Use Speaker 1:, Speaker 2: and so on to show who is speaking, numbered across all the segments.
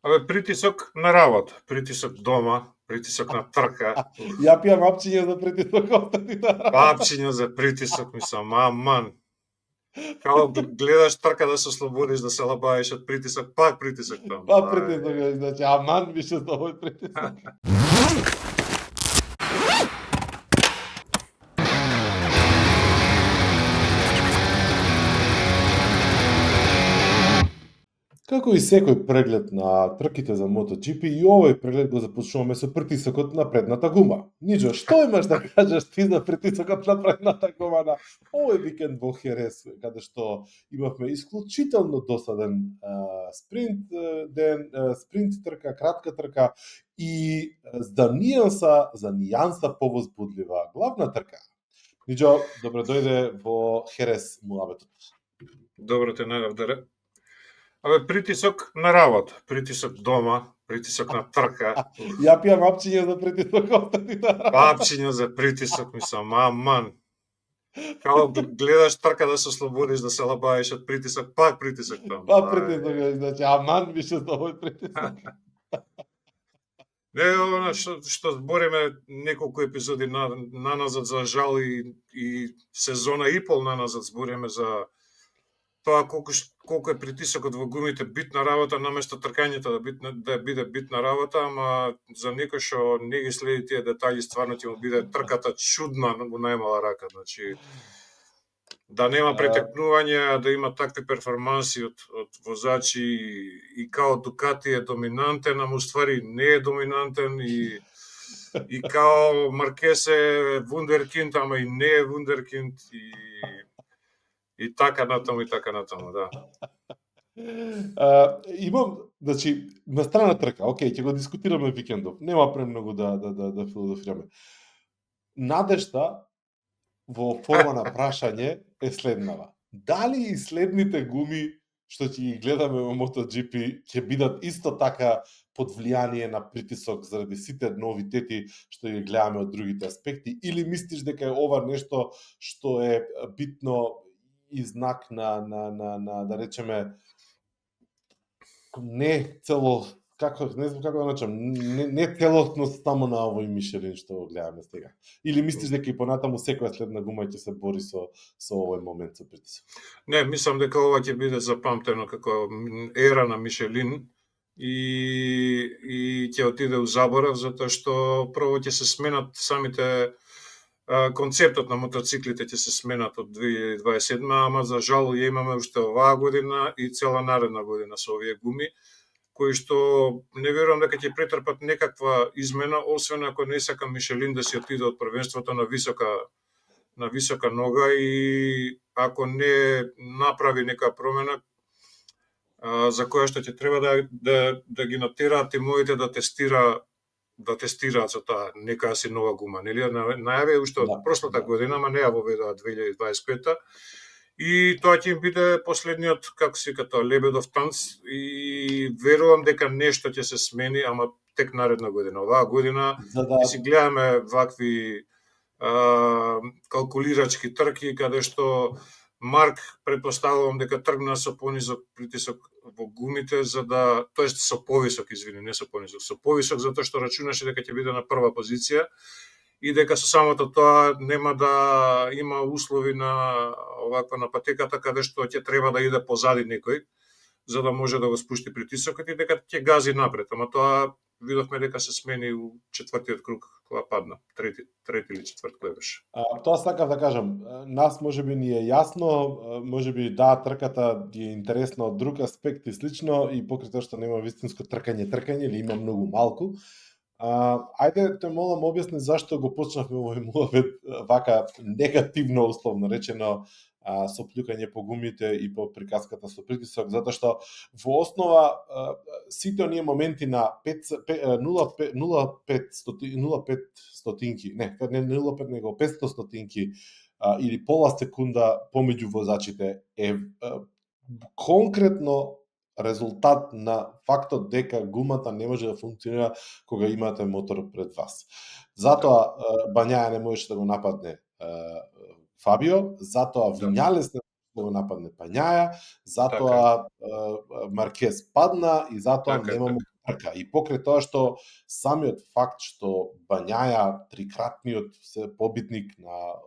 Speaker 1: Притисок на работа, притисок дома, притисок на трка.
Speaker 2: Ја пијам апчиња за притисок остати на работа.
Speaker 1: Апчиња за притисок, мислам, аман. Као гледаш трка да се ослободиш, да се лабаеш од притисок, пак притисок таму.
Speaker 2: Па притисок, значи, аман више за овој притисок. Како и секој преглед на трките за MotoGP, и овој преглед го започнуваме со притисокот на предната гума. Ниџо, што имаш да кажеш ти за притисокот на предната гума на овој викенд во Херес, каде што имавме исклучително досаден спринт ден, спринт трка, кратка трка и за нијанса повозбудлива главна трка. Ниџо, добре дојде во Херес муабетот.
Speaker 1: Добро те најавдаре. Притисок на работа, притисок дома, притисок на трка.
Speaker 2: Ја пијам апчиња за притисок остати на работа.
Speaker 1: Апчиња за притисок, мислам, аман. Као гледаш трка да се ослободиш, да се лабаеш од притисок, пак притисок таму.
Speaker 2: Па притисок, значи, аман више за овој притисок.
Speaker 1: Не, она што збориме неколку епизоди наназад, за жал и сезона и пол наназад збориме за тоа колку е притисокот во гумите битна работа, наместо тркањето да биде битна работа, ама за некој што не ги следи тие детали, стварно ќе му биде трката чудна во најмала рака. Значи, да нема претекнување, да има такви перформанси од возачи и као Дукати е доминантен, ама уствари не е доминантен и као Маркес е вундеркинд, ама и не е вундеркинд и така натаму, да.
Speaker 2: Имам, значи, на страна трка, окей, ќе го дискутираме викендов, нема премногу да филозофираме. Надежта во форма на прашање е следнава. Дали и следните гуми што ќе ги гледаме во MotoGP ќе бидат исто така под влијание на притисок заради сите новитети што ги гледаме од другите аспекти, или мислиш дека е ова нешто што е битно и знак на да речеме не цело, не знам како да наречам, не целосност само на овој Мишелин што го гледаме сега. Или мислиш дека и понатаму секоја следна гума ќе се бори со овој момент со притисок?
Speaker 1: Не, мислам дека ова ќе биде запамтено како ера на Мишелин и ќе отиде у заборав, затоа што прво ќе се сменат самите концептот на мотоциклите ќе се сменат од 2027, ама за жал ја имаме уште оваа година и цела наредна година со овие гуми, кои што не верувам дека ќе претрпат некаква измена, освен ако не сака Мишелин да си отиде од првенството на висока нога и ако не направи нека промена за која што ќе треба да ги натераат тимовите да тестираат со таа некоја си нова гума, нели? Најавија уште од прошлата година, ама не ја воведоа 2025-та. И тоа ќе им биде последниот, како се вика тоа, лебедов танц, и верувам дека нешто ќе се смени, ама тек наредна година. Оваа година ќе си гледаме вакви калкулирачки трки, каде што Марк претпоставувам дека тргна со понизок притисок во гумите, тоест со повисок, не со понизок, со повисок, затоа што рачунаше дека ќе биде на прва позиција и дека со самото тоа нема да има услови на оваква на патеката каде што ќе треба да иде позади некој за да може да го спушти притисокот и дека ќе гази напред, ама тоа видовме дека се смени у четвртиот круг кога падна, трети или четврт кој беше.
Speaker 2: Тоа сакав да кажам, нас можеби ни е јасно, можеби да трката е интересна од друг аспект и слично и покрај тоа што нема вистинско тркање или има многу малку. Ајде те молам објасни зашто го почнавме овој муабет вака негативно условно речено со плюкање по гумите и по приказката со притисок, затоа што во основа сите оние моменти на 0,5 стотинки, не 0,5 него 500 стотинки или пола секунда помеѓу возачите е конкретно резултат на фактот дека гумата не може да функционира кога имате мотор пред вас. Затоа Бањаја не можеше да го нападне Фабио, затоа Вињалес не може да го нападне Бањаја, затоа Маркес падна и затоа немаме трка и покрај тоа што самиот факт што Бањаја, трикратниот победник на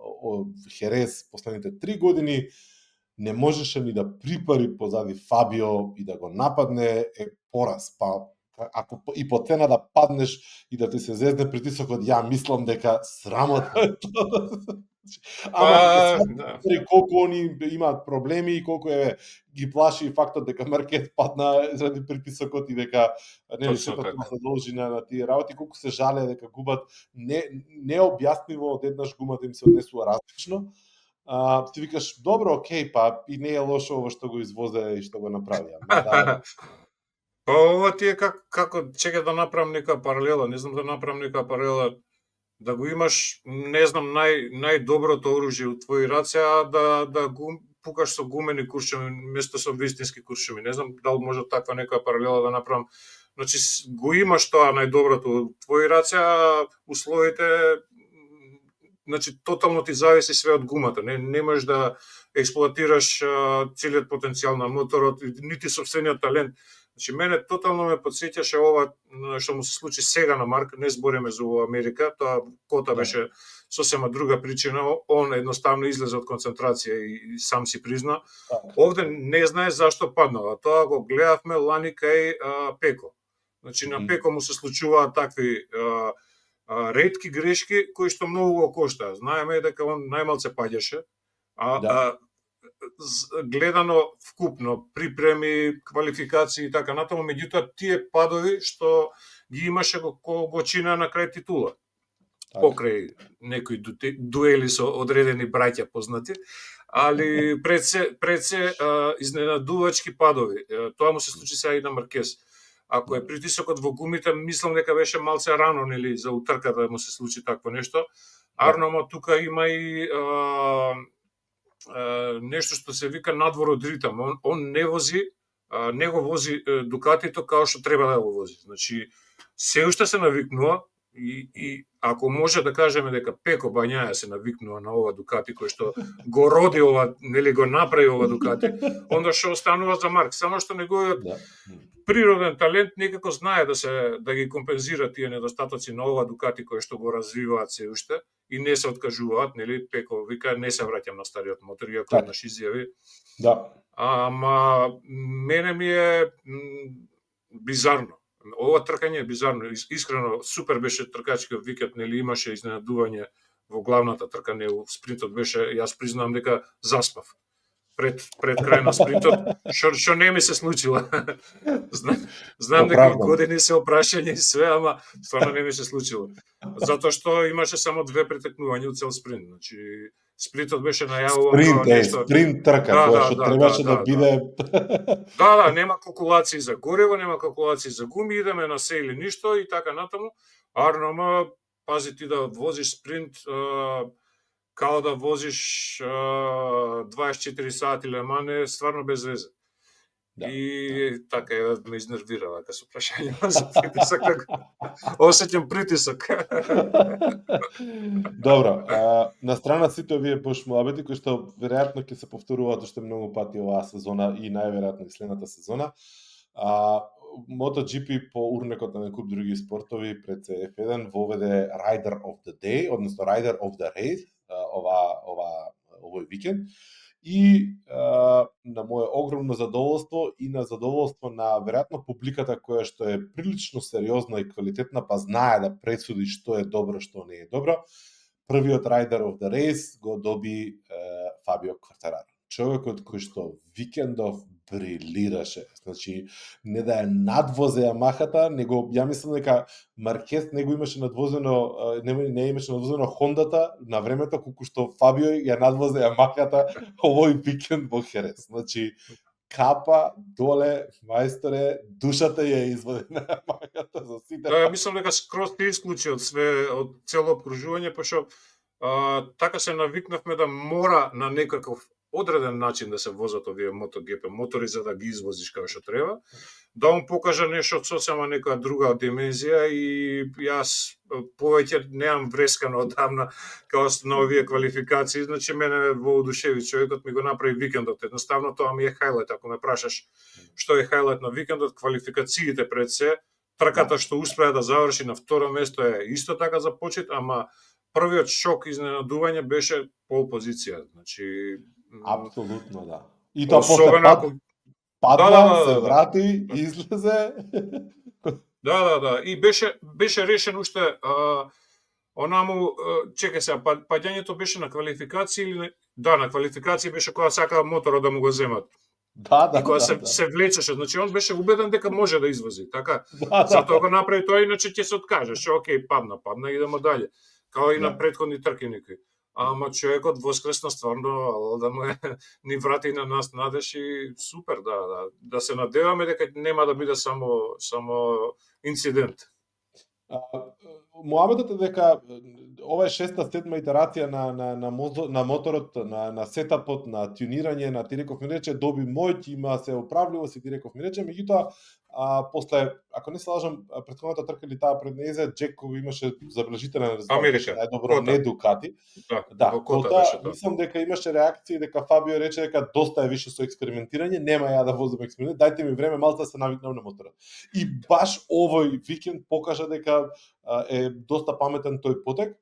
Speaker 2: Херес последните 3 години, не можеше ни да припари позади Фабио и да го нападне, е пораз. Па ако и по цена да паднеш и да ти се зезне притисокот, ја мислам дека срамотно е тоа. Ама колку они имаат проблеми и колку ги плаши фактот дека Маркет падна заради притисокот и дека сето тоа се должи на тие работи, колку се жале дека губат необјаснливо одеднаш гумата им се однесува различно. Ти викаш, добро, окей, па и не е лошо ово што го извозе и што го направија.
Speaker 1: Па ова ти е како чека да направам нека паралела, не знам да направам нека паралела, да го имаш, не знам, најдоброто оружје у твои раце, а да го пукаш со гумени куршуми место со вистински куршуми. Не знам дали може таква нека паралела да направам. Значи го имаш тоа најдоброто у твои раце, а условите, значи тотално ти зависи све од гумата. Не можеш да експлоатираш целиот потенцијал на моторот, нити собствениот талент. Значи, мене тотално ме подсеќаше ова што му се случи сега на Марк, не збориме за Америка, тоа кота беше сосема друга причина, он едноставно излезе од концентрација и сам си призна. Овде не знае зашто паднала, тоа го гледавме лани кај Пеко. Значи, на Пеко му се случуваат такви ретки грешки кои што многу го коштаа. Знаеме дека он најмалце паѓаше, гледано вкупно, припреми, квалификации и така натаму, меѓутоа тие падови што ги имаше го чина на крај титула. Покрај некои дуели со одредени браќа познати, али пред се изненадувачки падови. Тоа му се случи сега и на Маркес. Ако е притисокот во гумите, мислам дека беше малце рано, нели, за утрката да му се случи такво нешто. Арнома тука има и нешто што се вика надвор од ритам. Он не го вози Дукатито као што треба да го вози. Значи, се уште се навикнува и ако може да кажеме дека Пеко Бањаја се навикнува на ова Дукати кој што го роди ова, нели го направи ова Дукати, онда што останува за Марк. Само што неговиот природен талент некако знае да ги компензира тие недостатоци на ова Дукати кој што го развиваат се уште и не се откажуваат, нели, Пеко вика не се враќам на стариот мотор, иако еднаш изјави.
Speaker 2: Да.
Speaker 1: Ама мене ми е бизарно. Ова тркање е бизарно. Искрено супер беше тркачкиот викенд, нели, имаше изненадување во главната трка, не у спринтот беше, јас признавам дека заспав. Пред крај на спринтот, што не ми се случило. Знам дека години се опрашање и све, ама стварно не ми се случило. Затоа што имаше само 2 претекнувања у цел спринт. Значи, спринтот беше најавуван
Speaker 2: спринт трка, која што требаше да биде.
Speaker 1: Да, нема калкулации за гориво, нема калкулации за гуми, идеме на се или ништо и така натаму. Арнома, пази ти да возиш спринт као да возиш 24 сати Леман е стварно без везе. И така ме изнервира вака со прашањето за притисок. Осеќам притисок.
Speaker 2: Добро, на страна сите овие муабети кои што веројатно ќе се повторуваат уште многу пати оваа сезона и најверојатно и следната сезона. MotoGP по урнекот на некуп други спортови пред F1 воведе Rider of the Day, односно Rider of the Race, овој викенд. И на моје огромно задоволство и на задоволство на веројатно публиката која што е прилично сериозна и квалитетна, па знае да пресуди што е добро, што не е добро, првиот Rider of the Race го доби Фабио Квартараро. Човекот кој што викендов брилираше. Значи, не да е надвозе Ямахата, него ја мислам дека Маркес него имаше надвозено, не имаше надвозено Хондата на времето колку што Фабио ја надвозе Ямахата овој викенд во Херес. Значи, капа доле, мајсторе, душата ја изводи на Ямахата за сите.
Speaker 1: Да, мислам дека скроз се исклучи од све, од цело обкружување, пошто така се навикнавме да мора на некаков одреден начин да се возат овие MotoGP мотори за да ги извозиш како што треба, да он покажа нешто од сосема некоја друга димензија и јас повеќе немам врескано одамна како на овие квалификации, значи мене во одушеви човекот ми го направи викендот, едноставно тоа ми е хајлайт, ако ме прашаш што е хајлайт на викендот, квалификациите пред се, трката што успеа да заврши на второ место е исто така за почит, ама првиот шок изненадување беше пол позиција. Значи
Speaker 2: Апсолутно да. И тоа после
Speaker 1: особено ако
Speaker 2: падна, се
Speaker 1: да.
Speaker 2: врати, излезе.
Speaker 1: Да. И беше решен уште онаму, чекај се, паѓањето беше на квалификација или на квалификација беше кога сакаа моторот да му го земат.
Speaker 2: Да.
Speaker 1: И кога се влечеше, значи он беше убеден дека може да извози, така?
Speaker 2: Да.
Speaker 1: Затоа го направи тоа, иначе ќе се откажеш. Океј, падна, идеме дале. Као и на претходни трки некои. Ама човекот воскресна стварно, да му ни врати на нас надеж и супер, да се надеваме дека нема да биде само инцидент.
Speaker 2: Муабетот е дека ова е 6-7 итерација на моторот, на сетапот, на тюнирање, на Тиреков ми рече, доби моќ, има се оправливост и Тиреков ми рече, меѓутоа после, ако не се лажам, претходната трка или таа пред нејзе, Джек кога имаше забележителен резултат, најдобро не Дукати. Да, Кота, мислам дека имаше реакции дека Фабио рече дека доста е више со експериментирање, нема ја да возам експеримент, дајте ми време малку да се навикнам на моторот. И баш овој викенд покажа дека е доста паметен тој потек.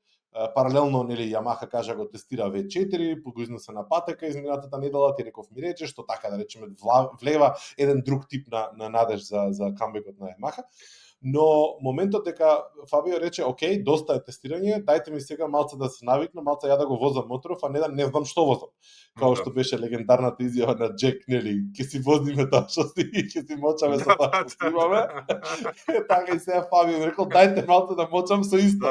Speaker 2: Паралелно, нели, Ямаха кажа го тестира V4, го изнесе на патека изминатата недела, Тиреков ми рече, што така да речеме влева еден друг тип на надеж за камбекот на Ямаха. Но моментот дека Фабио рече, окей, доста е тестирање, дајте ми сега малце да се навикнам, малце ја да го возам моторов, а не да не знам што возам. Као што беше легендарната изјава на Джек, нели, ќе си возиме тоа што си, ќе си мочаме со тоа што имаме. Така и сега Фабио ми рекол, дајте малце да мочам со исто.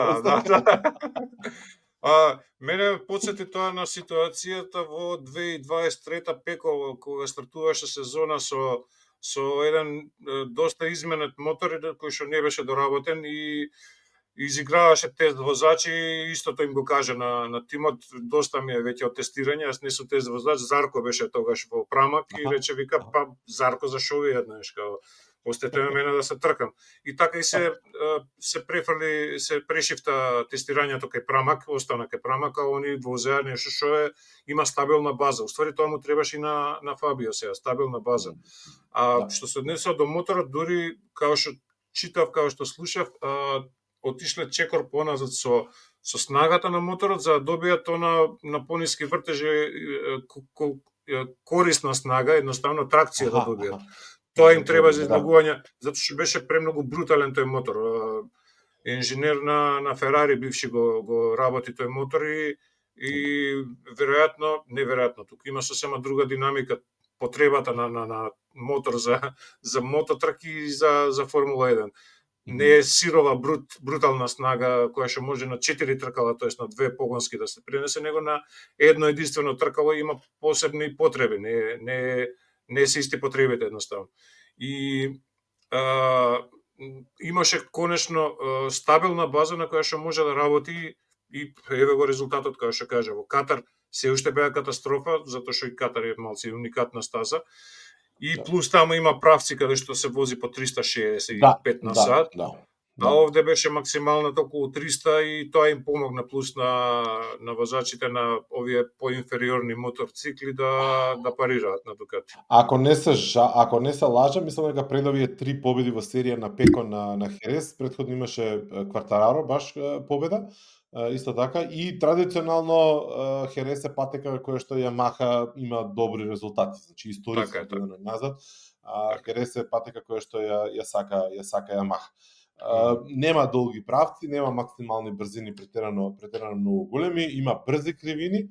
Speaker 1: Мене подсети тоа на ситуацијата во 2023 Пеко, кога стартуваше сезона со еден доста изменет мотор кој што не беше доработен и изиграваше тест возачи, истото им го кажа на тимот, доста ми е веќе од тестирање, јас не сум тест возач, Зарко беше тогаш во Прамак и рече, вика, Зарко зашо ви еднаш, као остете мене да се тркам. И така и се прешифта тестирањето кај Прамак, остана кај Прамак, а они возеа нешто што има стабилна база. Уствари тоа му требаше и на Фабио сега, стабилна база. Што се однесува до моторот, дури као што читав, као што слушав, отишле чекор поназад со снагата на моторот за да добијат на пониски вртежи корисна снага, едноставно тракција да добијат. Тоа им треба за излагување, затоа што беше премногу брутален тој мотор. Инженер на Ферари бивши го работи тој мотор и неверојатно, туку има сосема друга динамика, потребата на мотор за мототрки и за Формула 1. Не е сирова брутална снага која што може на 4 тркала, тоест на 2 погонски да се пренесе, него на едно единствено тркало има посебни потреби, не се исти потребите едноставно. И имаше конечно стабилна база на која што може да работи и еве го резултатот, како што кажа, во Катар се уште беа катастрофа, затоа што и Катар е малку уникатна стаза. И плюс таму има правци каде што се вози по 365 на сат. А овде беше максималната околу 300 и тоа им помогна плюс на возачите на овие поинфериорни моторцикли да парираат на Дукати.
Speaker 2: Ако не се лажам, мислам дека пред овие 3 победи во серија на Пеко на Херес, претходно имаше Квартараро баш победа. Исто така и традиционално Херес е патека која што Ямаха има добри резултати, значи историски гледано назад, Херес е патека која што ја сака Ямаха. Нема долги правци, нема максимални брзини претерано многу големи, има брзи кривини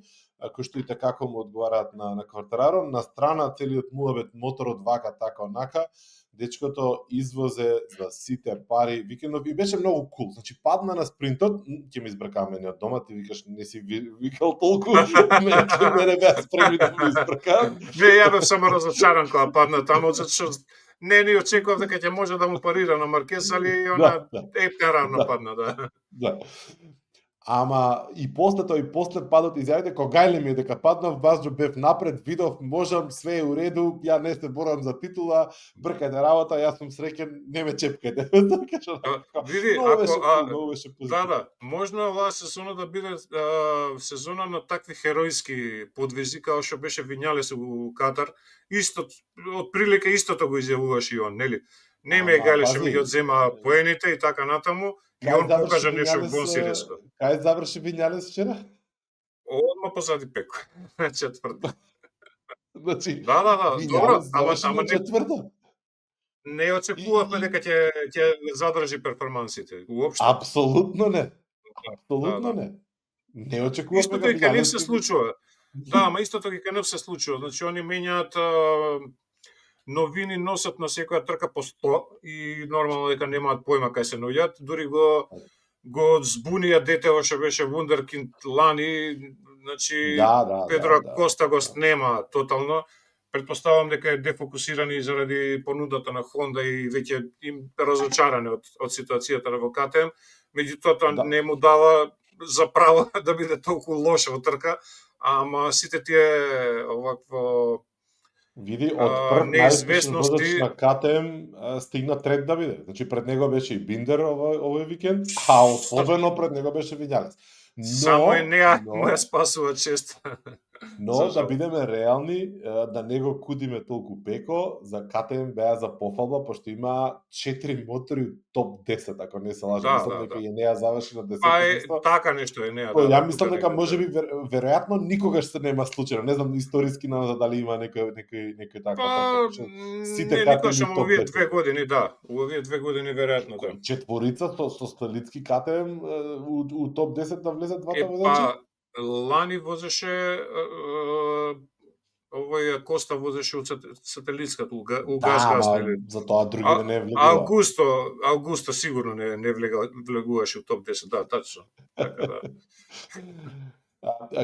Speaker 2: кои што и такако му одговараат на Квартараро. На страна целиот муабет моторот вака така онака, дечкото извозе за сите пари викендов и беше многу кул. Значи падна на спринтот, ќе ме избркаа мене од дома, ти викаш не си викал толку, мене беа спремни да ме избркаат.
Speaker 1: Ја бев само разочаран кога падна таму, затоа што не ни очекував дека ќе може да му парира на Маркес, али она епка равно падна,
Speaker 2: да. Ама и после падот изјавите когајле ми дека паднав, баш бев напред, видов, можам, све е уреду, ја не се борам за титула, бркајте работа, јас сум среќен, не ме чепкајте.
Speaker 1: Види, можно оваа сезона да биде сезона на такви херојски подвизи, као што беше Вињалес у Катар, исто, од прилика истото го изјавуваше и он, нели? Не ме
Speaker 2: Ама,
Speaker 1: галеше, ми
Speaker 2: пази,
Speaker 1: ги одзема поените и така натаму, и
Speaker 2: кај
Speaker 1: он покажа нешто бонсиреско.
Speaker 2: Кај заврши Вињалес вчера?
Speaker 1: Одма позади Пеко, четврти.
Speaker 2: Значи,
Speaker 1: Да, добро,
Speaker 2: Вињалес заврши
Speaker 1: ама
Speaker 2: на четврто.
Speaker 1: не очекувавме дека ќе задржи перформансите, уопшто.
Speaker 2: Апсолутно не. Апсолутно
Speaker 1: Да.
Speaker 2: не. Не очекувавме
Speaker 1: Истото
Speaker 2: дека
Speaker 1: и кај нив
Speaker 2: Вињалес
Speaker 1: се
Speaker 2: ќе ги-
Speaker 1: случува. Да, ама истото и кај нив се случува. Значи, они менјаат новини, носат на секоја трка по 100 и нормално дека немаат појма кај се наоѓаат. Дури го збунија детево што беше вундеркинд лани, значи
Speaker 2: Да.
Speaker 1: Педро Коста го снема тотално. Предпоставам дека е дефокусирани заради понудата на Хонда и веќе им разочарани од ситуацијата на во КТМ. Меѓутоа тоа
Speaker 2: Да.
Speaker 1: не му дава за право да биде толку лоша во трка, ама сите тие овакво
Speaker 2: Види, од прв најуспешен
Speaker 1: неизвестности-
Speaker 2: возач на КТМ стигна трет да биде. Значи пред него беше и Биндер овој викенд, а особено пред него беше Вињалес.
Speaker 1: само и неа му ја спасува чест.
Speaker 2: Но
Speaker 1: За
Speaker 2: да
Speaker 1: жал.
Speaker 2: бидеме реални, да не го кудиме толку Пеко, за КТМ беа за пофалба, пошто има 4 мотори топ 10, ако не се лажам.
Speaker 1: Да,
Speaker 2: Мислам дека и неа заврши на 10
Speaker 1: Па е
Speaker 2: место.
Speaker 1: така нешто е неа.
Speaker 2: Ја
Speaker 1: Да,
Speaker 2: мислам
Speaker 1: тука
Speaker 2: дека
Speaker 1: некаде.
Speaker 2: можеби веројатно никогаш се нема случајно. Не знам историски дали има некој таква
Speaker 1: Па,
Speaker 2: трка. Сите
Speaker 1: не
Speaker 2: КТМ
Speaker 1: никош, ама
Speaker 2: топ
Speaker 1: овие
Speaker 2: 10.
Speaker 1: 2 години, да. Овие 2 години веројатно, да.
Speaker 2: Четворица со Сталицки КТМ у топ 10 да влезат двата возачи?
Speaker 1: Па, лани возеше овој Коста возеше од сателитската, у газ,
Speaker 2: ама
Speaker 1: нели?
Speaker 2: за тоа другите не влегува.
Speaker 1: Аугусто сигурно не влегуваше у топ 10, да, тачно. Така да.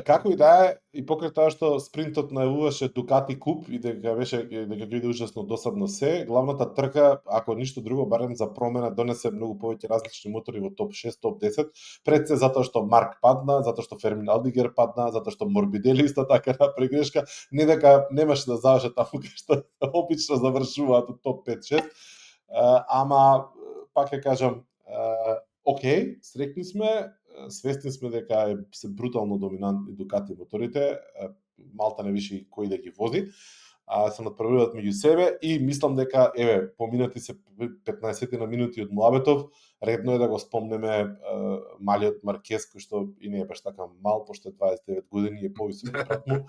Speaker 2: Како и да е, и покрај тоа што спринтот најавуваше Дукати куп и дека ќе биде ужасно досадно се, главната трка, ако ништо друго, барем за промена, донесе многу повеќе различни мотори во топ 6, топ 10, пред се затоа што Марк падна, затоа што Фермин Алдигер падна, затоа што Морбидели исто така направи грешка, не дека немаше да завршат таму кај што обично завршуваат од топ 5-6, ама пак ќе кажам, окей, среќни сме, свесни сме дека се брутално доминантни Дукати моторите, малта не више кој да ги вози, се надправуваат меѓу себе и мислам дека, поминати се 15 на минути од муабетов, редно е да го спомнеме малиот Маркез, кој што и не е баш така мал, пошто е 29 години и е повисок од брат му,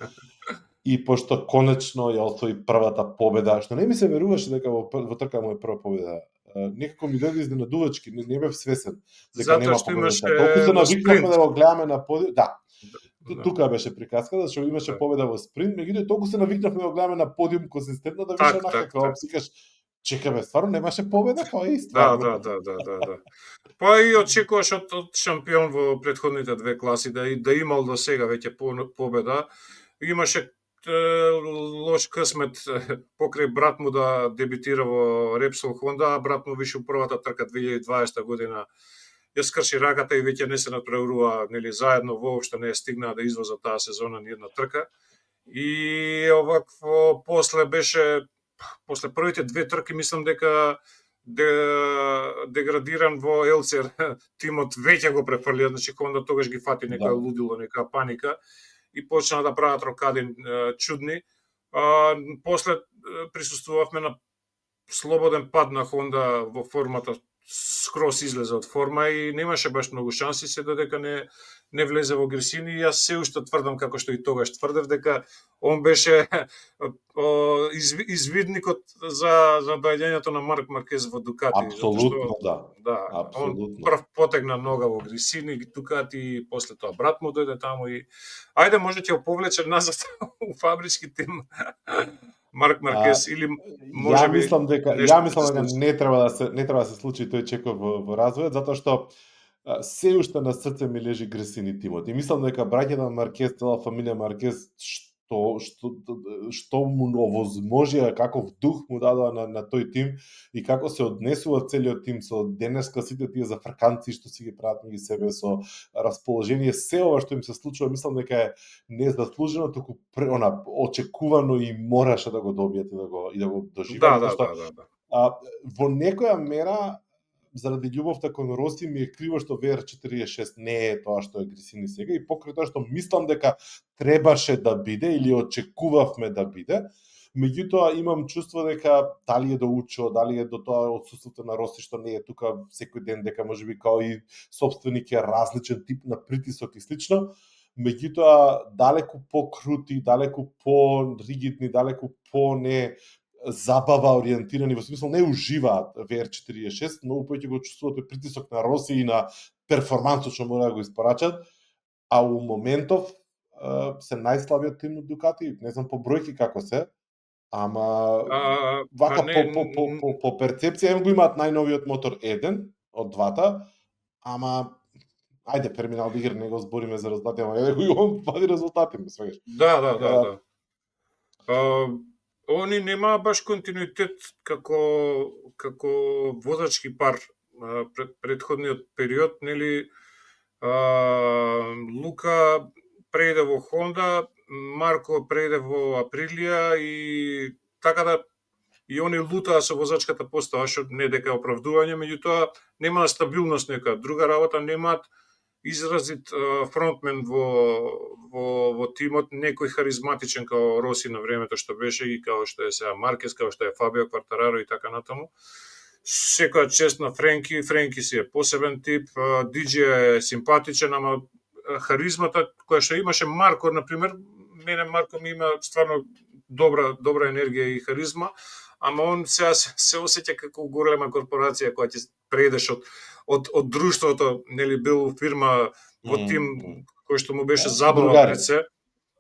Speaker 2: и пошто конечно ја освои првата победа, што не ми се веруваше дека во трка му е прва победа. Некако ми дојде изненадувачки, не бев свесен дека
Speaker 1: Затоа
Speaker 2: нема
Speaker 1: што
Speaker 2: победа.
Speaker 1: имаше
Speaker 2: Толку се
Speaker 1: во
Speaker 2: навикнавме
Speaker 1: спринт.
Speaker 2: да го гледаме на подиум. Да,
Speaker 1: Да.
Speaker 2: тука беше приказка, зашто имаше
Speaker 1: Да.
Speaker 2: победа во спринт, меѓутоа толку се навикнавме да го гледаме на подиум конзистентно да више онака како сикаш, чека бе, стварно немаше победа, као и стварно.
Speaker 1: Да. Па и очекуваш од шампион во претходните 2 класи да имал до сега веќе победа. Имаше лош късмет покрај брат му да дебитира во Repsol Honda, а брат му више у првата трка 2020 година ја скрши раката и веќе не се натпреварува, нели, заедно воопшто не стигнаа да извозат таа сезона ни една трка. И овакво после првите 2 трки мислам дека деградиран во Елцер тимот веќе го префрлија, значи Honda тогаш ги фати некоја лудило, некоја паника и почна да прават рокади чудни. После присуствувавме на слободен пад на Honda во формата, скрос излезе од форма и немаше баш многу шанси, се додека не влезе во Гресини. И јас се уште тврдам, како што и тогаш тврдев, дека он беше извидникот за доаѓањето на Марк Маркез во Дукати.
Speaker 2: Апсолутно, да.
Speaker 1: Он прв потегна нога во Гресини, Дукати, и после тоа брат му дојде таму и ајде може ќе повлече назад у фабрички тим Марк Маркез или може би
Speaker 2: мислам дека не треба да се случи тој чекор во развојот, затоа што се уште на срце ми лежи Гресини тимот. И мислам дека браќата Маркез, цела фамилија Маркез, што му овозможија, каков дух му дадоа на тој тим и како се однесува целиот тим со денеска сите тие зафрканци што си ги прават меѓу себе со расположение, се ова што им се случува, мислам дека е незаслужено, туку очекувано и мораше да го добиете и да го доживеат.
Speaker 1: Да.
Speaker 2: Во некоја мера заради љубовта кон Роси ми е криво што VR46 не е тоа што е Гресини сега и покрај тоа што мислам дека требаше да биде или очекувавме да биде, Меѓутоа имам чувство дека дали е до учо, дали е до тоа отсуството на Роси што не е тука секој ден, дека можеби као и собственик е различен тип на притисок и слично. Меѓутоа далеку покрути, далеку по-ригидни, далеку по-не забава ориентирани, во смисла не уживаат VR46, многу повеќе го чувствувате притисок на Роси и на перформансот што мора да го испорачат, а у моментов се најслабиот тим од Дукати, не знам по бројки како се, ама вака по перцепција го имаат најновиот мотор еден од двата, ама ајде Ферминал Бигер не го збориме за резултати, ама еве го он вади резултати, ме свегаш.
Speaker 1: Да. Они немаа баш континуитет како возачки пар предходниот период, нели Лука преиде во Хонда, Марко преиде во Априлија и така да и они лутаа со возачката постава, што не дека оправдување, меѓутоа нема стабилност нека. Друга работа немаат изразит фронтмен во тимот, некој харизматичен као Роси на времето што беше и као што е сега Маркес, као што е Фабио Квартараро и така натаму. Секоја чест на Френки си е посебен тип, Диџи е симпатичен, ама харизмата која што имаше Марко, например, мене Марко ми има стварно добра енергија и харизма, ама он сега се осеќа како голема корпорација која ќе преидеш од друштвото, нели бил фирма во тим кој што му беше забава пред се.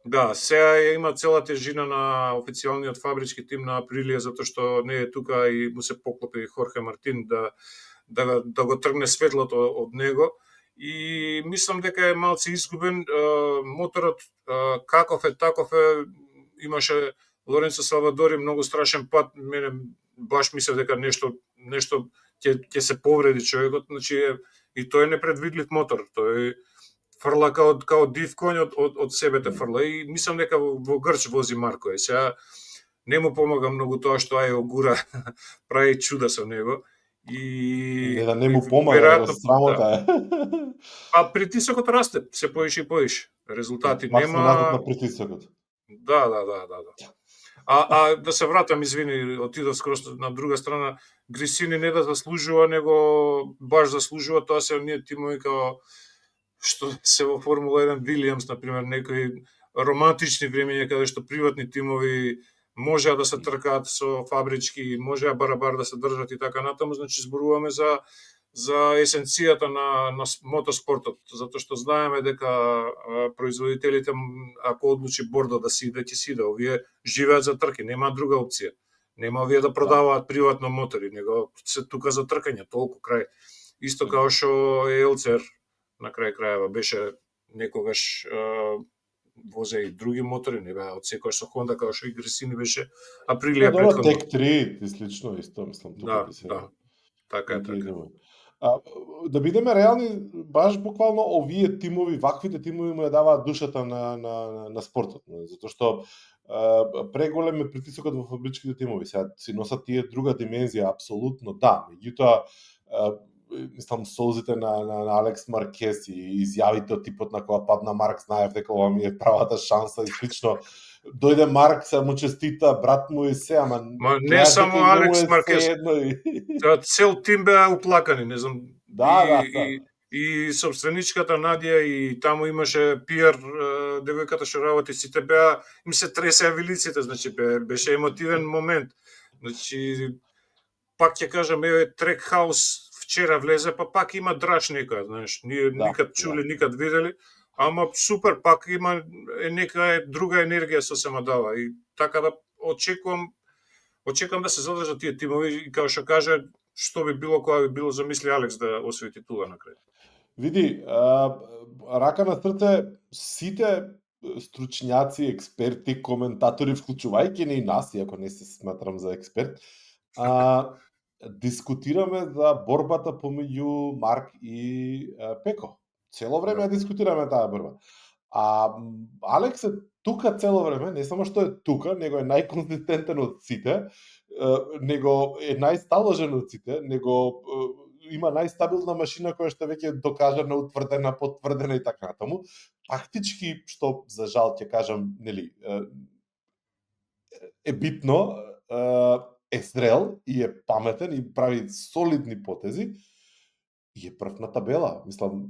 Speaker 1: Да, сега има цела тежина на официјалниот фабрички тим на Априлија затоа што не е тука и му се поклопи Хорхе Мартин да го тргне светлото од него. И мислам дека е малце изгубен моторот, каков е таков е, имаше Лоренцо Салвадори многу страшен пат, мене баш мислев дека нешто ќе се повреди човекот, значи и тој е непредвидлив мотор, тој фрла као див коњ од себе те фрла и мислам дека во Грч вози Марко. Сега не му помага многу тоа што Ајо Гура прави чуда со него. И
Speaker 2: не му помага, срамота е.
Speaker 1: А притисокот расте, се поише и поише. Резултати нема.
Speaker 2: На притисокот.
Speaker 1: Да. А да се вратам, извини, отидов скроз на друга страна, Грисини не да заслужува, него баш заслужува, тоа се оние тимови као што се во Формула 1, Вилијамс, например, некои романтични времења каде што приватни тимови можеа да се тркаат со фабрички, можеа барабар да се држат и така натаму, значи зборуваме за есенцијата на мотоспортот, затоа што знаеме дека производителите, ако одлучи Бордо да си иде, ќе си иде, овие живеат за трки, нема друга опција. Нема овие да продаваат приватно мотори, него се тука за тркање, толку крај. Исто као што Елцер на крај крајава беше некогаш возе и други мотори, не беа од секој со Хонда, као што и Грисини беше Априлија претходно.
Speaker 2: Тек 3 и слично исто, мислам, тука
Speaker 1: да, да. Така е, така.
Speaker 2: Да бидеме реални, баш буквално овие тимови, ваквите тимови му ја даваат душата на спортот, затоа што преголем е притисокот во фабричките тимови. Сега си носат тие друга димензија, апсолутно да, меѓутоа мислам солзите на Алекс Маркес и изјавите од типот на кога падна Марк, знаев дека ова ми е правата шанса и слично. Дојде Марк, се му честита, брат му и се, ама
Speaker 1: не само Алекс Маркес. Цел тим беа уплакани, не знам.
Speaker 2: Да.
Speaker 1: И собственичката Надија и таму имаше пиар девојката што работи, сите беа им се тресеа вилиците, значи беше емотивен момент. Значи пак ќе кажам, еве Трекхаус вчера влезе, па пак има драж некоја, знаеш, ние никад чули, никад видели, ама супер, пак има нека друга енергија сосема дава и така да очекувам да се задржат тие тимови и како што каже, што би било кога би било замисли Алекс да освои титула на крај.
Speaker 2: Види, рака на срце, сите стручњаци, експерти, коментатори, вклучувајќи ни и нас, иако не се сматрам за експерт, дискутираме за борбата помеѓу Марк и Пеко. Цело време дискутираме таа борба. А Алекс е тука цело време, не само што е тука, него е најконсистентен од сите, него е најсталожен од сите, него има најстабилна машина која што веќе е докажана, утврдена, потврдена и така натаму. Фактички, што за жал ќе кажам, нели, е битно, е зрел и е паметен и прави солидни потези и е прв на табела. Мислам,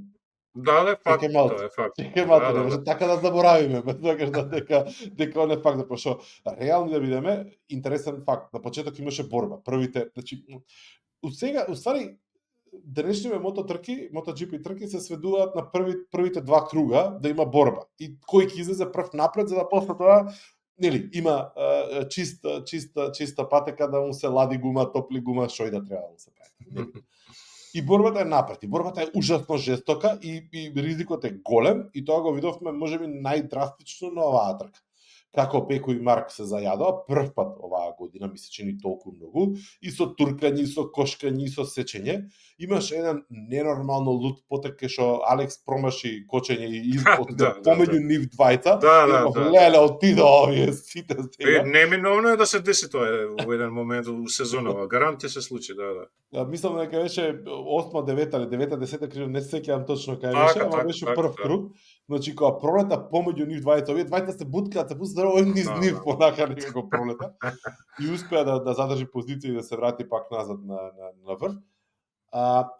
Speaker 1: Да, факт,
Speaker 2: чекај малку.
Speaker 1: тоа е факт.
Speaker 2: Чекај малку,
Speaker 1: Да,
Speaker 2: не
Speaker 1: да,
Speaker 2: може
Speaker 1: да.
Speaker 2: така да заборавиме, дека он е факт, пошто реални да бидеме, интересен факт. На почеток имаше борба. Првите, значи уствари денешниве мототрки, MotoGP трки се сведуваат на првите два круга да има борба. И кој ќе излезе прв напред, за да после тоа нели има чиста патека да му се лади гума, топли гума, што и да треба да му се прави. И борбата е напред, и борбата е ужасно жестока и ризикот е голем и тоа го видовме можеби најдрастично на оваа трка. Како Пеко и Марк се зајадоа прв пат оваа година, ми се чини толку многу, и со туркање, и со кошкање, и со сечење. Имаше еден ненормално лут потек што Алекс промаши кочење и помеѓу нив двајца. Леле, отида овие сите сега.
Speaker 1: Неминовно е да се деси тоа во еден момент у сезонава. Гарант ќе се случи, да.
Speaker 2: Мислам дека беше 8, 9 или 9, 10 круг, не се сеќавам точно кај беше, ама беше прв круг. Значи кога пролета помеѓу нив двајца, овие двајца се буткаат, се пуштаат овој низ нив понака некако пролета и успеа да задржи позиција и да се врати пак назад на врв.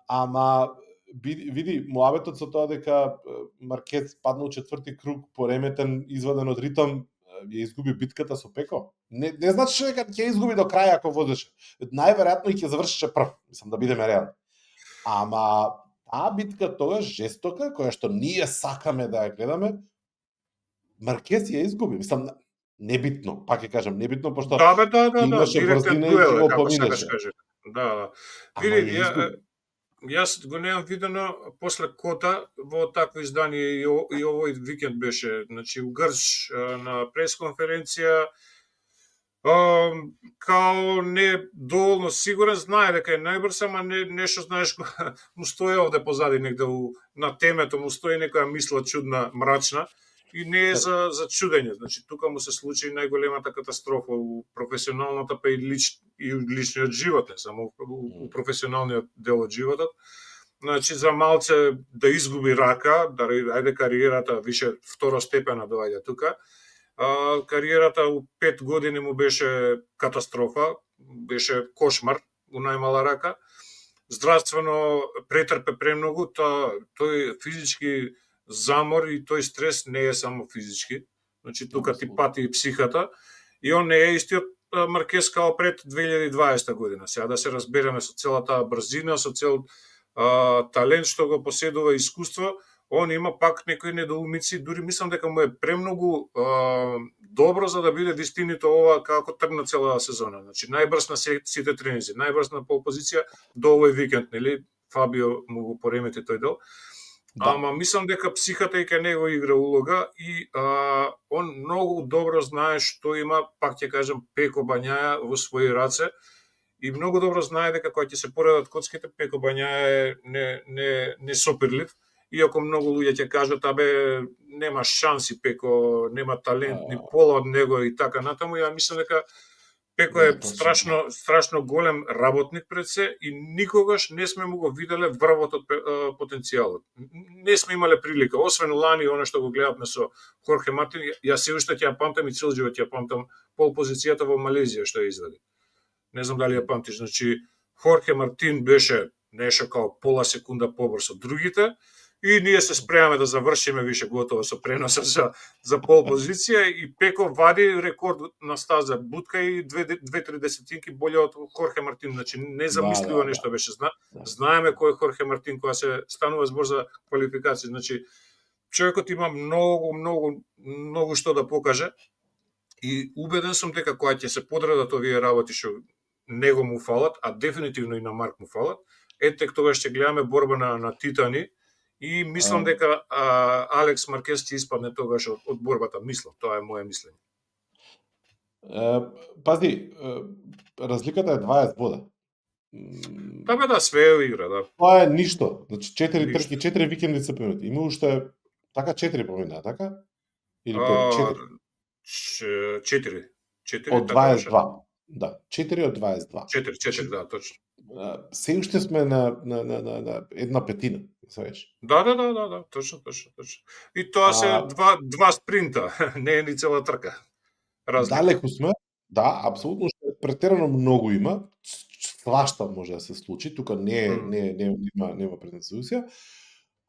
Speaker 2: Ама види муабетот со тоа дека Маркез паднал четврти круг пореметен, изваден од ритам, ја изгуби битката со Пеко. Не значи дека ќе изгуби до крај ако водеше. Најверојатно и ќе завршише прв, мислам да бидеме реални. Ама таа битка тогаш жестока, која што ние сакаме да ја гледаме, Маркез ја изгуби. Мислам, небитно, пак ќе кажам, небитно, пошто имаше брзина и ќе го поминеше.
Speaker 1: Да. Види, јас го немам видено после Кота во такво издание и овој викенд беше, значи у Грч на пресконференција, као не доволно сигурен, знае дека е најбрз, ама нешто знаеш му стои овде позади негде на темето, му стои некоја мисла чудна, мрачна и не е за чудење. Значи тука му се случи најголемата катастрофа у професионалната па и личниот живот, не само у професионалниот дел од животот. Значи за малце да изгуби рака, да ајде кариерата више второстепена доаѓа тука. Кариерата у 5 години му беше катастрофа, беше кошмар у најмала рака. Здравствено претрпе премногу, тој физички замор и тој стрес не е само физички. Значи тука ти пати и психата и он не е истиот Маркез као пред 2020 година. Сега да се разбереме со целата брзина, со цел талент што го поседува, искуство, он има пак некои недоумици, дури мислам дека му е премногу добро за да биде вистинито ова како тргна цела сезона. Значи најбрз на сите тренинзи, најбрз на пол позиција до овој викенд, нели? Фабио му го поремети тој дел. Да. Ама мислам дека психата и кај него игра улога и он многу добро знае што има, пак ќе кажам, Пеко Бањаја во своји раце и многу добро знае дека кога ќе се поредат коцките, Пеко Бањаја е не сопирлив. Иако многу луѓе ќе кажат, нема шанси Пеко, нема талент, ни пола од него и така натаму, ја мислам дека Пеко е страшно голем работник пред се и никогаш не сме му го виделе врвот од потенцијалот. Не сме имале прилика, освен лани оно што го гледавме со Хорхе Мартин, јас се уште ќе ја памтам и цел живот ќе ја памтам пол позицијата во Малезија што ја извади. Не знам дали ја памтиш, значи Хорхе Мартин беше нешто као пола секунда побрз од другите, и ние се спремаме да завршиме више готово со преносот за пол позиција и Пеко вади рекорд на стаза, бутка и 2-3 десетинки боле од Хорхе Мартин, значи незамисливо нешто беше. Знаеме кој е Хорхе Мартин кога се станува збор за квалификација, значи човекот има многу што да покаже и убеден сум дека кога ќе се подредат овие работи што него му фалат, а дефинитивно и на Марк му фалат, тек тогаш ќе гледаме борба на титани. И мислам дека Алекс Маркез ќе испадне тогаш од борбата. Мислам, тоа е моје мислење.
Speaker 2: Пази, разликата е 20 бода.
Speaker 1: Да, све е игра, да.
Speaker 2: Тоа е ништо. Значи 4 трки, 4 викенди се поминати. Има уште така 4 помина, така? Или 5?
Speaker 1: 4.
Speaker 2: Од 22. Да, 4 од 22.
Speaker 1: 4, да, точно.
Speaker 2: Се уште сме на една петина, знаеш.
Speaker 1: Да, точно. И тоа се два спринта, не е ни цела трка.
Speaker 2: Далеку сме, Да, апсолутно, што претерано многу има, свашта може да се случи, тука нема претенциозија.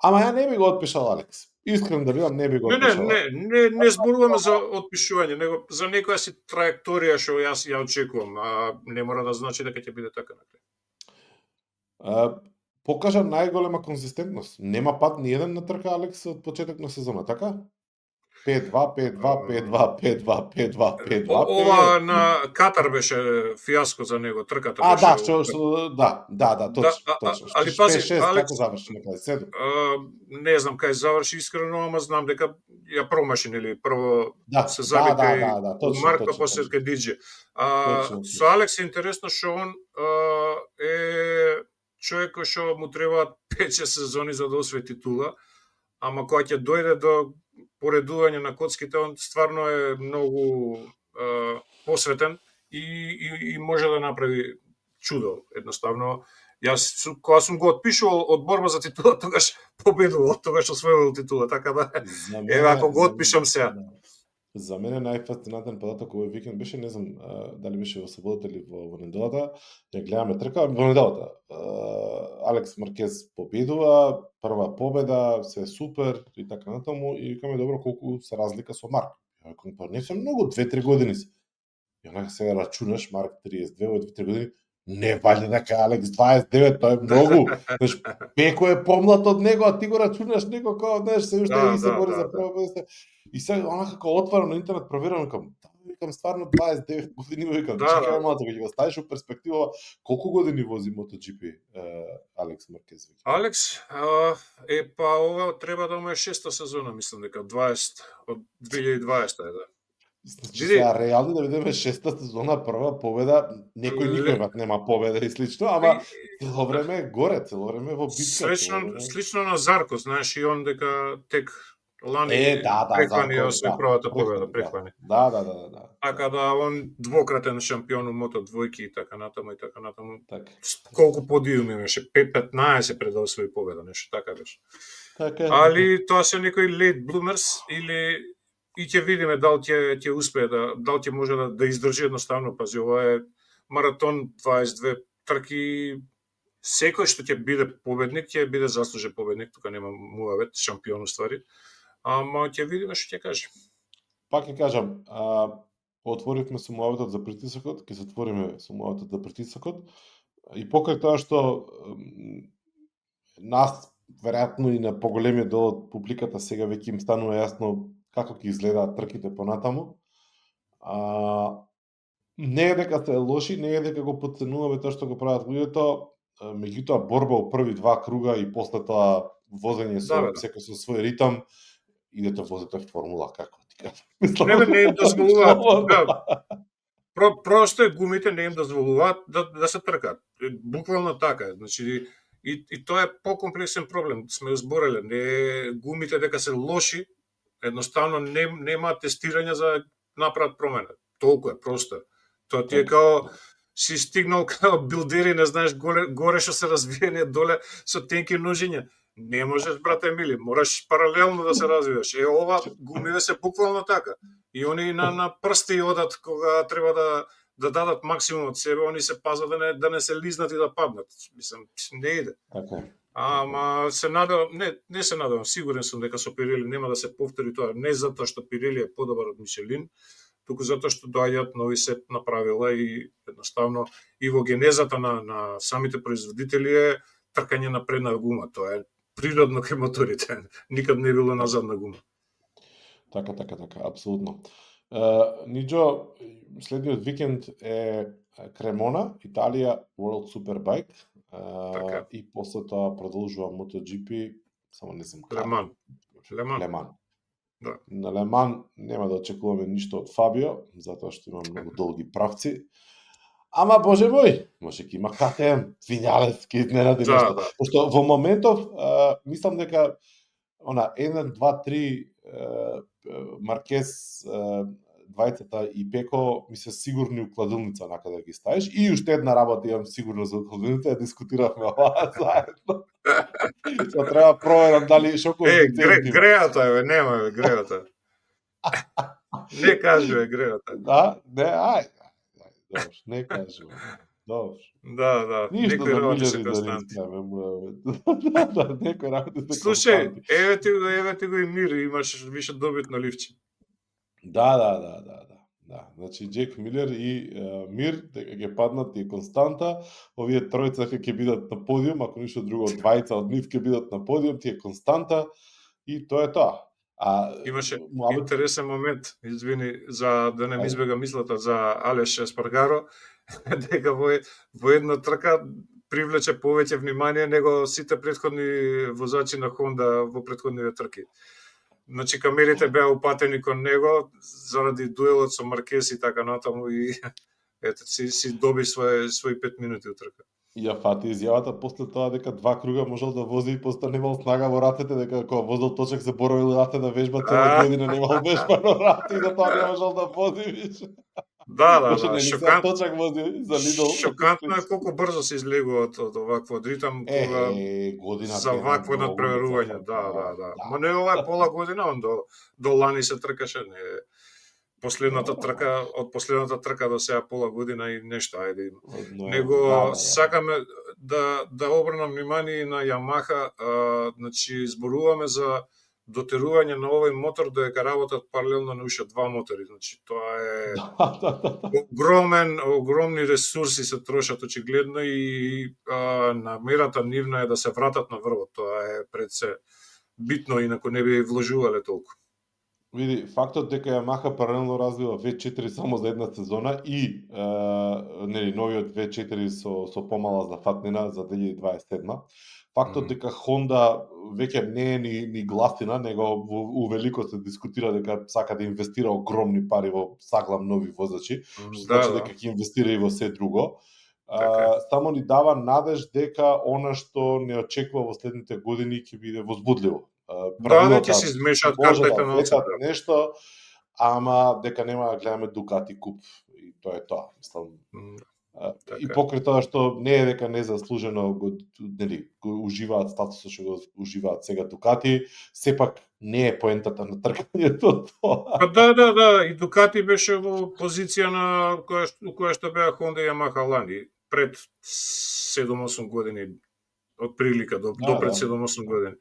Speaker 2: Ама ја не би го отпишал Алекс. Искрен да бидам, не би го
Speaker 1: Не, не,
Speaker 2: отпишал.
Speaker 1: не зборуваме за отпишување, него за некоја си траекторија што јас ја очекувам, а не мора да значи дека ќе биде така на крај.
Speaker 2: Покажа најголема конзистентност. Нема пат ни еден на трка Алекс од почеток на сезона, така? 5-2, 5-2, 5-2, 5-2, 5-2, 5-2.
Speaker 1: Ова на Катар беше фиаско за него, трката беше.
Speaker 2: Да, точно.
Speaker 1: Али пази,
Speaker 2: 6,
Speaker 1: Алекс,
Speaker 2: како заврши на крај? 7.
Speaker 1: Не знам кај заврши искрено, ама знам дека ја промаши, нели, прво се заби кај Марко, после кај Диджи. Со Алекс е интересно што он е човек кој што му требаат 5-6 сезони за да освои титула, ама кога ќе дојде до поредување на коцките, он стварно е многу посветен и може да направи чудо. Едноставно, јас кога сум го отпишувал од борба за титула, тогаш победувал, тогаш освојувал титула, така да еве ако го отпишам сега.
Speaker 2: За мене најфасцинатен податок овој викенд беше, не знам дали беше во саботата или во неделата, ја гледаме трка, во неделата. Алекс Маркез победува, прва победа, се супер и така натаму, и викаме добро колку се разлика со Марк. Ја викам, па не се многу, 2-3 години се. И онака сега рачунаш, Марк 32, во 2-3 години, не вали дека Алекс 29, тоа е многу. Знаеш, Пеко е помлад од него, а ти го рачунаш него како, знаеш, се уште и се бори за прва победа. И сега онака како отварам на интернет, проверам, викам стварно 29 години, викам, чекај малку, ќе го ставиш во перспектива колку години вози MotoGP Алекс Маркез?
Speaker 1: Алекс, па ова треба да му е 6-та сезона, мислам дека 20 од 2020 е, да.
Speaker 2: Значи, сега реално да видиме 6-та сезона, прва победа, некој пат нема победа и слично, ама цело време е горе, цело време во битка.
Speaker 1: Слично на Зарко, знаеш, и он дека тек лани преквани освои првата победа, преквани.
Speaker 2: Да.
Speaker 1: Така да, он двократен шампион у Мото двојки и така натаму. Колку подиум имаше? 15 пред да освои победа, нешто така беше. Али тоа се некои late bloomers или и ќе видиме дали ќе успее дали ќе може да издржи едноставно, пази, ова е маратон 22 трки, секој што ќе биде победник ќе биде заслужен победник, тука нема муавет, шампион уствари. Ама ќе видиме што ќе каже.
Speaker 2: Пак ќе кажам, отворивме се муаветот за притисокот, ќе затвориме се муаветот за притисокот и покрај тоа што нас веројатно и на поголемиот дел од публиката сега веќе им станува јасно како ќе изгледаат трките понатаму. Не е дека се лоши, не е дека го потценуваме тоа што го прават луѓето, меѓутоа борба во први два круга и после тоа возење секој со свој ритам, идете возите формула, како ти кажам.
Speaker 1: Не им дозволуваат. Просто гумите не им дозволуваат да се тркаат. Буквално така, значи и тоа е покомплексен проблем. Сме збореле, не гумите дека се лоши, едноставно нема тестирање за направат промена. Толку е просто. Тоа ти е као си стигнал као билдери, не знаеш горе што се развиење, доле со тенки ножиња. Не можеш, брате мили, мораш паралелно да се развиваш. Ова гумиве се буквално така. И они на прсти одат кога треба да дадат максимум од себе, они се пазат да не се лизнат и да паднат. Мислам, не иде. Ама се надевам, не се надевам, сигурен сум дека со Пирели нема да се повтори тоа, не затоа што Пирели е подобар од Мишелин, туку затоа што доаѓаат нови сет на правила и едноставно и во генезата на самите производители е тркање на предна гума, тоа е природно кај моторите, никад не било на задна гума.
Speaker 2: Така, апсолутно. Ниџо, следниот викенд е Кремона, Италија, World Superbike, и после тоа продолжува MotoGP, само не знам
Speaker 1: како.
Speaker 2: Леман.
Speaker 1: Да.
Speaker 2: На Леман нема да очекуваме ништо од Фабио, затоа што има многу долги правци. Ама, боже мој, може ќе има КТМ, Винјалес, ќе изненади нешто. Пошто во моментов, мислам дека 1, 2, 3 Маркез, двајцата и Пеко ми се сигурни у кладилница накаде да ги ставиш. И уште една работа имам сигурно за кладилница, ја дискутиравме ова заедно. Што треба проверам дали шоков
Speaker 1: грејата е, нема грејата. Не кажува грејата.
Speaker 2: Да, не, добро, не кажувам. Добро.
Speaker 1: Да,
Speaker 2: Ништо
Speaker 1: некои
Speaker 2: за
Speaker 1: работи се
Speaker 2: Милер и за
Speaker 1: константи.
Speaker 2: Рински, да, некои работи се
Speaker 1: Слушај,
Speaker 2: константи.
Speaker 1: еве ти го и Мир, имаш више добитно ливче.
Speaker 2: Да. Значи Джек Милер и Мир дека ќе паднат и константа. Овие тројца ќе бидат на подиум, ако ништо друго, двајца од нив ќе бидат на подиум, тие константа и тоа е тоа. А
Speaker 1: Имаше
Speaker 2: муабет
Speaker 1: интересен момент, извини, за да не ми
Speaker 2: Ајде.
Speaker 1: избега мислата за Алеш Еспаргаро, дека во една трка привлече повеќе внимание него сите претходни возачи на Хонда во претходниве трки. Значи камерите беа упатени кон него заради дуелот со Маркес и така натаму и ете си доби свои 5 минути од трка.
Speaker 2: ја фати изјавата после тоа дека 2 круга можел да вози и после немал снага во ратите, дека кога возел точак се боровил рате да вежба цела година, немал вежбано рате и да тоа не можел да вози више.
Speaker 1: Да,
Speaker 2: Беше не сега точак вози за Лидл.
Speaker 1: Шокантно е колку брзо се излегуваат од овакво ритам кога
Speaker 2: година
Speaker 1: за вакво надпреварување, да. Ма не ова е пола година, он до лани се тркаше, не последната трка, од последната трка до сега пола година и нешто, ајде. Него сакаме да обрнам внимание на Ямаха, значи зборуваме за дотерување на овој мотор додека работат паралелно на уште 2 мотори, значи тоа е огромни ресурси се трошат очигледно и намерата нивна е да се вратат на врвот, тоа е пред се битно, инаку не би вложувале толку.
Speaker 2: Види, фактот дека Ямаха паралелно развива V4 само за една сезона и нели новиот V4 со помала зафатнина за 2027. Фактот дека Honda веќе не е ни гласина, него увелико се дискутира дека сака да инвестира огромни пари во саглам нови возачи, што значи дека ќе инвестира и во се друго. Само ни дава надеж дека она што не очекува во следните години ќе биде возбудливо.
Speaker 1: Ќе се измешаат картите на
Speaker 2: оцета. Нешто, ама дека нема да гледаме Дукати куп и тоа е тоа, мислам. И покрај тоа што не е дека незаслужено нели го уживаат статусот што го уживаат сега Дукати, сепак не е поентата на тркањето тоа.
Speaker 1: Да, и Дукати беше во позиција на која што беа Honda и Yamaha лани пред 7-8 години, од прилика до пред 7-8 години.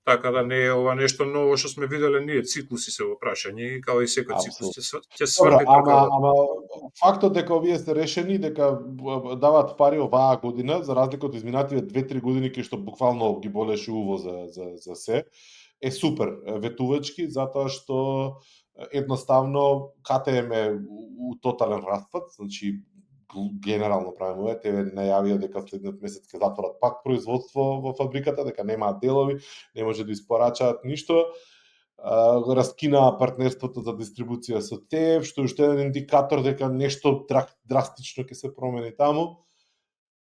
Speaker 1: Така да не е ова нешто ново што сме виделе ние, циклуси се во прашање и као и секој циклус ќе сврти така.
Speaker 2: Ама фактот дека овие се решени дека дават пари оваа година за разлика од изминативе 2-3 години кај што буквално ги болеше уво за се, е супер ветувачки затоа што едноставно КТМ е у тотален распад, значи генерално правиме, те најавија дека следниот месец ќе затворат пак производство во фабриката, дека немаат делови, не може да испорачаат ништо. Раскинаа партнерството за дистрибуција со ТЕВ, што е уште еден индикатор дека нешто драстично ќе се промени таму.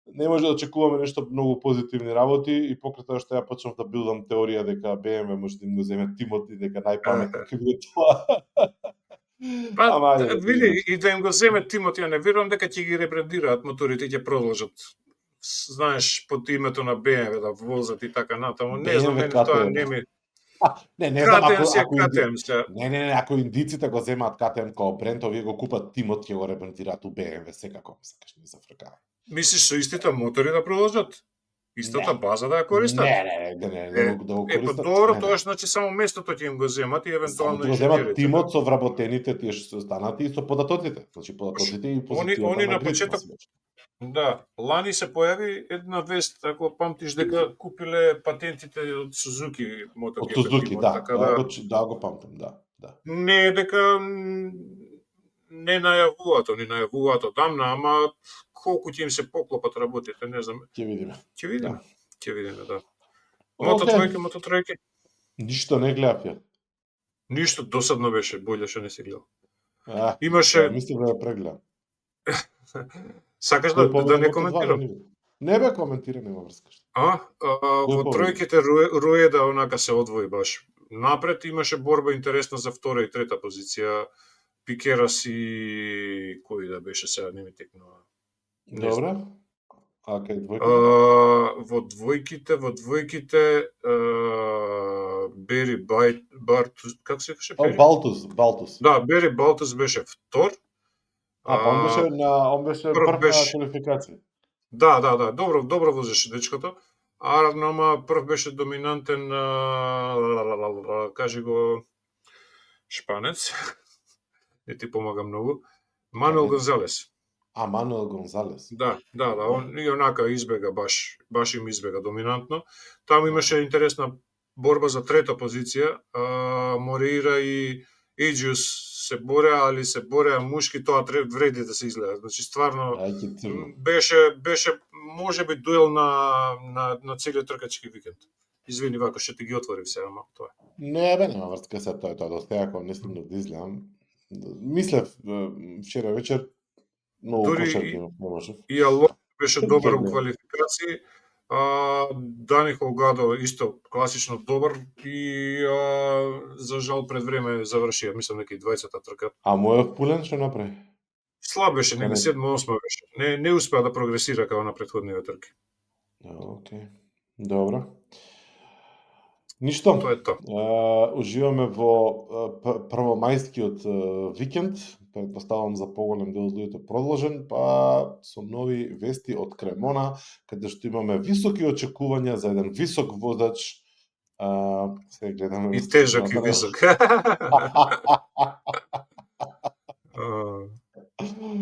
Speaker 2: Не може да очекуваме нешто многу позитивни работи и покрај тоа што ја почнав да билдам теорија дека BMW може да им го земе тимот и дека најпаметно ќе биде тоа.
Speaker 1: Види, и да им го земе тимот, ја не верувам дека ќе ги ребрендираат моторите и ќе продолжат. Знаеш, под името на BMW да возат и така натаму. Не знам, мене тоа не ми...
Speaker 2: Не знам, ако индиците го земаат КТМ како бренд, овие го купат тимот, ќе го ребрендираат у BMW, секако, сакаш не зафркава.
Speaker 1: Мислиш со истите мотори да продолжат? Истата база да ја користат?
Speaker 2: Не, да го користат.
Speaker 1: Добро, тоа значи само местото ќе им го земат и евентуално
Speaker 2: инженерите. Го земат тимот со вработените тие што се останат и со податоците. Значи податоците и позицијата.
Speaker 1: Они на почеток. Да, лани се појави една вест, ако памтиш дека купиле патентите од Сузуки мотор.
Speaker 2: Од Сузуки, да, го памтам, да.
Speaker 1: Не е дека не најавуваат одамна, ама колку ќе им се поклопат работите, не знам.
Speaker 2: Ќе видиме.
Speaker 1: Ќе видиме, да. Мототројки.
Speaker 2: Ништо не гледав ја.
Speaker 1: Ништо, досадно беше, боле што не си гледал.
Speaker 2: Имаше... Мислам да прегледам.
Speaker 1: Сакаш да не коментирам?
Speaker 2: Не бе коментира, нема врска.
Speaker 1: Во тројките Руеда онака се одвои баш. Напред имаше борба интересна за втора и трета позиција. Пикерас и кој да беше сега, не ми текнува.
Speaker 2: Добре. А кај двојките?
Speaker 1: Во двојките Бери Бартус, како се беше Бери?
Speaker 2: Балтус.
Speaker 1: Да, Бери Балтус беше втор.
Speaker 2: Па он беше
Speaker 1: прв
Speaker 2: прв на
Speaker 1: беше-
Speaker 2: квалификација.
Speaker 1: Да, добро возеше дечкото. Ама прв беше доминантен, кажи го шпанец. Не ти помага многу. Мануел
Speaker 2: не ти-
Speaker 1: Гонзалес.
Speaker 2: Мануел Гонзалес.
Speaker 1: Да, он и онака избега баш им избега доминантно. Таму имаше интересна борба за трета позиција. Морира и Иджиус се бореа, али се бореа мушки, тоа вреди да се изгледа. Значи стварно
Speaker 2: Ајде црно.
Speaker 1: беше можеби дуел на целиот тркачки викенд. Извини, вака ќе ти ги отворив сега, ама тоа е.
Speaker 2: Не, бе, нема врска се тоа до сега кога не стигнав да изгледам. Мислев вчера вечер многу
Speaker 1: Дури
Speaker 2: кошарки не можев.
Speaker 1: И Алонсо беше добар во
Speaker 2: Гледам.
Speaker 1: квалификации. Дани Холгадо исто класично добар и за жал пред време завршија, мислам некај 20-та трка.
Speaker 2: А мојот Пулен што направи?
Speaker 1: Слаб беше, негде 7-8 беше. Не успеа да прогресира како на претходните трки.
Speaker 2: Океј. Добро. Ништо.
Speaker 1: Тоа е тоа.
Speaker 2: Уживаме во првомајскиот викенд. Претпоставам за поголем дел од луѓето продолжен, па со нови вести од Кремона, каде што имаме високи очекувања за еден висок водач. Се гледаме.
Speaker 1: И тежок и висок.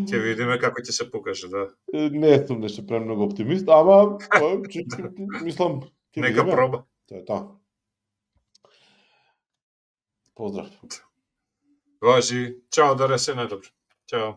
Speaker 1: Ќе видиме како ќе се покаже, да.
Speaker 2: Не сум нешто премногу оптимист, ама мислам ќе
Speaker 1: Нека
Speaker 2: видиме.
Speaker 1: проба.
Speaker 2: Тоа е тоа. Поздрав.
Speaker 1: Важи. Чао, Даре, се најдобро. Чао.